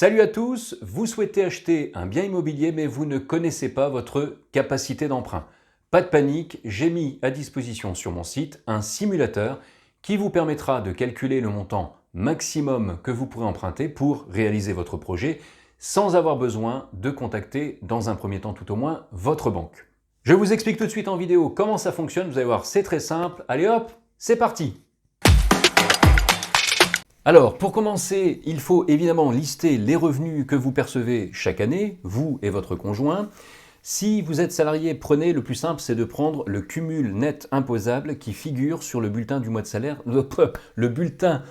Salut à tous, vous souhaitez acheter un bien immobilier mais vous ne connaissez pas votre capacité d'emprunt. Pas de panique, j'ai mis à disposition sur mon site un simulateur qui vous permettra de calculer le montant maximum que vous pourrez emprunter pour réaliser votre projet sans avoir besoin de contacter dans un premier temps tout au moins votre banque. Je vous explique tout de suite en vidéo comment ça fonctionne, vous allez voir c'est très simple, allez hop, c'est parti! Alors, pour commencer, il faut évidemment lister les revenus que vous percevez chaque année, vous et votre conjoint. Si vous êtes salarié, prenez le plus simple, c'est de prendre le cumul net imposable qui figure sur le bulletin du mois de salaire, le bulletin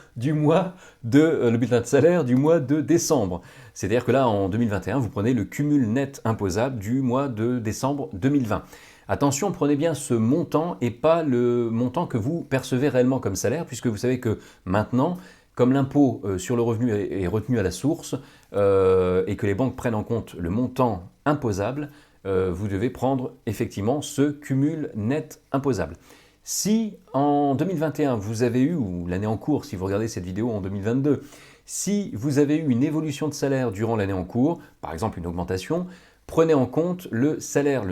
de salaire du mois de décembre. C'est-à-dire que là, en 2021, vous prenez le cumul net imposable du mois de décembre 2020. Attention, prenez bien ce montant et pas le montant que vous percevez réellement comme salaire, puisque vous savez que maintenant, comme l'impôt sur le revenu est retenu à la source et que les banques prennent en compte le montant imposable, vous devez prendre effectivement ce cumul net imposable. Si en 2021 vous avez eu, ou l'année en cours, si vous regardez cette vidéo en 2022, si vous avez eu une évolution de salaire durant l'année en cours, par exemple une augmentation, prenez en compte le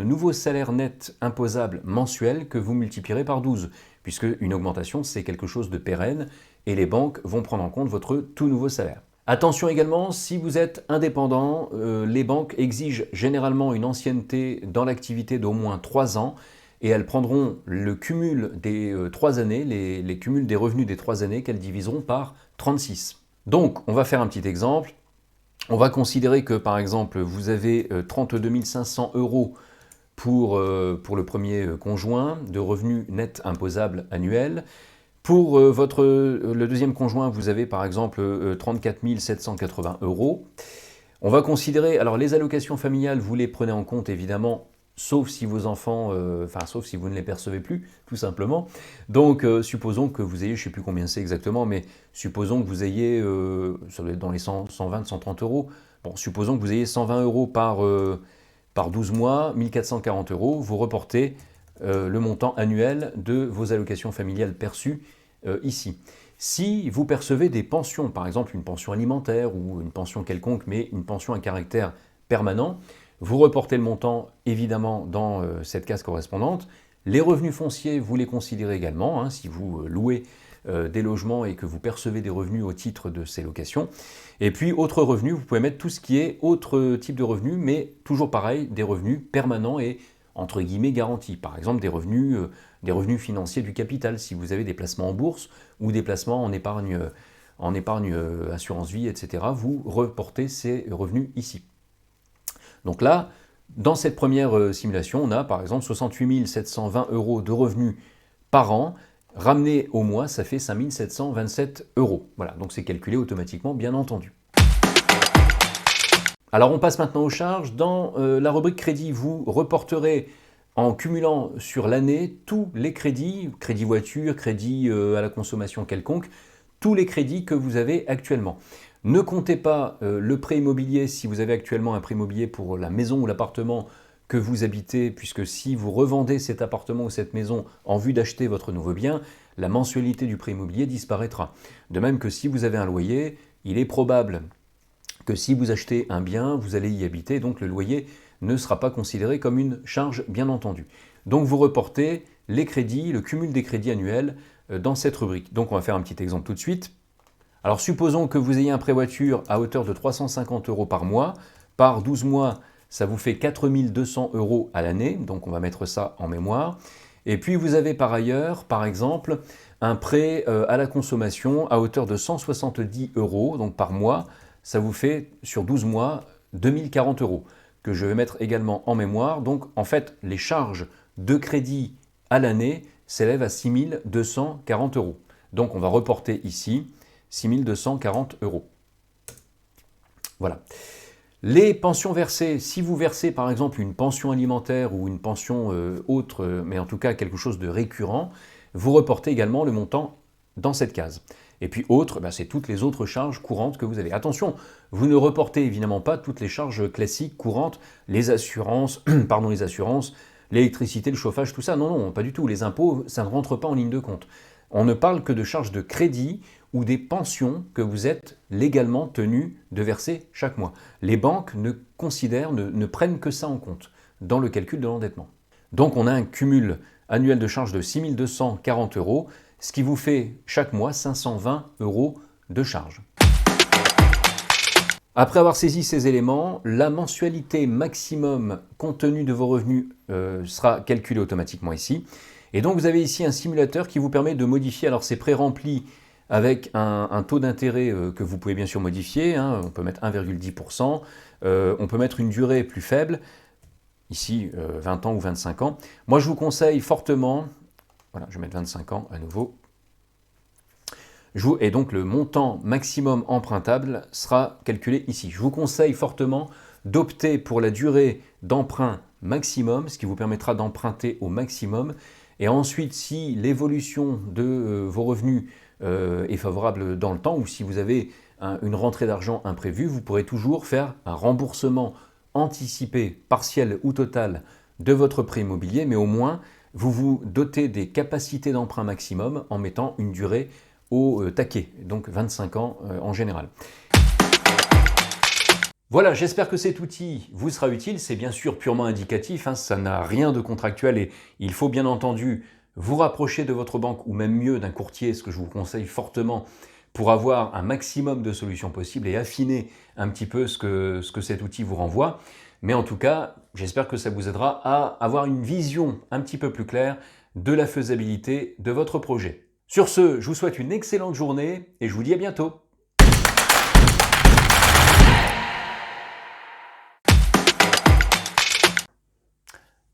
nouveau salaire net imposable mensuel que vous multiplierez par 12, puisque une augmentation c'est quelque chose de pérenne et les banques vont prendre en compte votre tout nouveau salaire. Attention également, si vous êtes indépendant, les banques exigent généralement une ancienneté dans l'activité d'au moins 3 ans et elles prendront le cumul des 3 années, les cumuls des revenus des 3 années qu'elles diviseront par 36. Donc, on va faire un petit exemple. On va considérer que, par exemple, vous avez 32 500 € pour le premier conjoint de revenus nets imposables annuels. Pour le deuxième conjoint, vous avez par exemple 34 780 €. On va considérer, alors les allocations familiales, vous les prenez en compte évidemment, sauf si vos enfants, sauf si vous ne les percevez plus, tout simplement. Donc supposons que vous ayez, je ne sais plus combien c'est exactement, mais supposons que vous ayez, ça doit être dans les 120, 130 €. Bon, supposons que vous ayez 120 € par 12 mois, 1440 €, vous reportez le montant annuel de vos allocations familiales perçues ici. Si vous percevez des pensions, par exemple une pension alimentaire ou une pension quelconque, mais une pension à caractère permanent, vous reportez le montant évidemment dans cette case correspondante. Les revenus fonciers, vous les considérez également, hein, si vous louez des logements et que vous percevez des revenus au titre de ces locations. Et puis, autres revenus, vous pouvez mettre tout ce qui est autre type de revenus, mais toujours pareil, des revenus permanents et entre guillemets garantis. Par exemple, des revenus financiers du capital, si vous avez des placements en bourse ou des placements en épargne assurance vie, etc., vous reportez ces revenus ici. Donc là, dans cette première simulation, on a par exemple 68 720 € de revenus par an. Ramené au mois, ça fait 5 727 €. Voilà, donc c'est calculé automatiquement, bien entendu. Alors on passe maintenant aux charges. Dans la rubrique crédit, vous reporterez en cumulant sur l'année tous les crédits, crédit voiture, crédit à la consommation quelconque, tous les crédits que vous avez actuellement. Ne comptez pas le prêt immobilier si vous avez actuellement un prêt immobilier pour la maison ou l'appartement que vous habitez, puisque si vous revendez cet appartement ou cette maison en vue d'acheter votre nouveau bien, la mensualité du prêt immobilier disparaîtra. De même que si vous avez un loyer, il est probable que si vous achetez un bien, vous allez y habiter, donc le loyer ne sera pas considéré comme une charge, bien entendu. Donc vous reportez les crédits, le cumul des crédits annuels dans cette rubrique. Donc on va faire un petit exemple tout de suite. Alors supposons que vous ayez un prêt voiture à hauteur de 350 € par mois, par 12 mois, ça vous fait 4 200 € à l'année, donc on va mettre ça en mémoire. Et puis vous avez par ailleurs, par exemple, un prêt à la consommation à hauteur de 170 €, donc par mois, ça vous fait sur 12 mois 2040 €, que je vais mettre également en mémoire. Donc en fait, les charges de crédit à l'année s'élèvent à 6 240 €. Donc on va reporter ici 6 240 €. Voilà. Les pensions versées, si vous versez par exemple une pension alimentaire ou une pension autre, mais en tout cas quelque chose de récurrent, vous reportez également le montant dans cette case. Et puis autres, c'est toutes les autres charges courantes que vous avez. Attention, vous ne reportez évidemment pas toutes les charges classiques, courantes, les assurances, l'électricité, le chauffage, tout ça. Non, non, pas du tout. Les impôts, ça ne rentre pas en ligne de compte. On ne parle que de charges de crédit ou des pensions que vous êtes légalement tenu de verser chaque mois. Les banques ne considèrent, ne prennent que ça en compte dans le calcul de l'endettement. Donc on a un cumul annuel de charges de 6 240 €, ce qui vous fait chaque mois 520 € de charges. Après avoir saisi ces éléments, la mensualité maximum compte tenu de vos revenus sera calculée automatiquement ici. Et donc vous avez ici un simulateur qui vous permet de modifier, alors c'est pré-rempli avec un taux d'intérêt que vous pouvez bien sûr modifier, hein, on peut mettre 1,10%, on peut mettre une durée plus faible, ici 20 ans ou 25 ans. Moi je vous conseille fortement, voilà je vais mettre 25 ans à nouveau, et donc le montant maximum empruntable sera calculé ici. Je vous conseille fortement d'opter pour la durée d'emprunt maximum, ce qui vous permettra d'emprunter au maximum. Et ensuite, si l'évolution de vos revenus est favorable dans le temps, ou si vous avez une rentrée d'argent imprévue, vous pourrez toujours faire un remboursement anticipé, partiel ou total de votre prêt immobilier, mais au moins vous vous dotez des capacités d'emprunt maximum en mettant une durée au taquet, donc 25 ans en général. Voilà, j'espère que cet outil vous sera utile. C'est bien sûr purement indicatif, hein, ça n'a rien de contractuel et il faut bien entendu vous rapprocher de votre banque ou même mieux d'un courtier, ce que je vous conseille fortement pour avoir un maximum de solutions possibles et affiner un petit peu ce que cet outil vous renvoie. Mais en tout cas, j'espère que ça vous aidera à avoir une vision un petit peu plus claire de la faisabilité de votre projet. Sur ce, je vous souhaite une excellente journée et je vous dis à bientôt.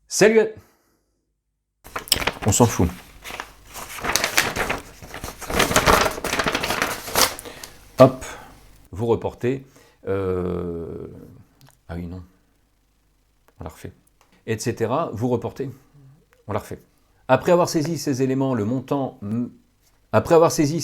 Salut! On s'en fout. Hop, vous reportez. Ah oui, non. On la refait. Etc. Vous reportez. On la refait. Après avoir saisi ces éléments, le montant... Après avoir saisi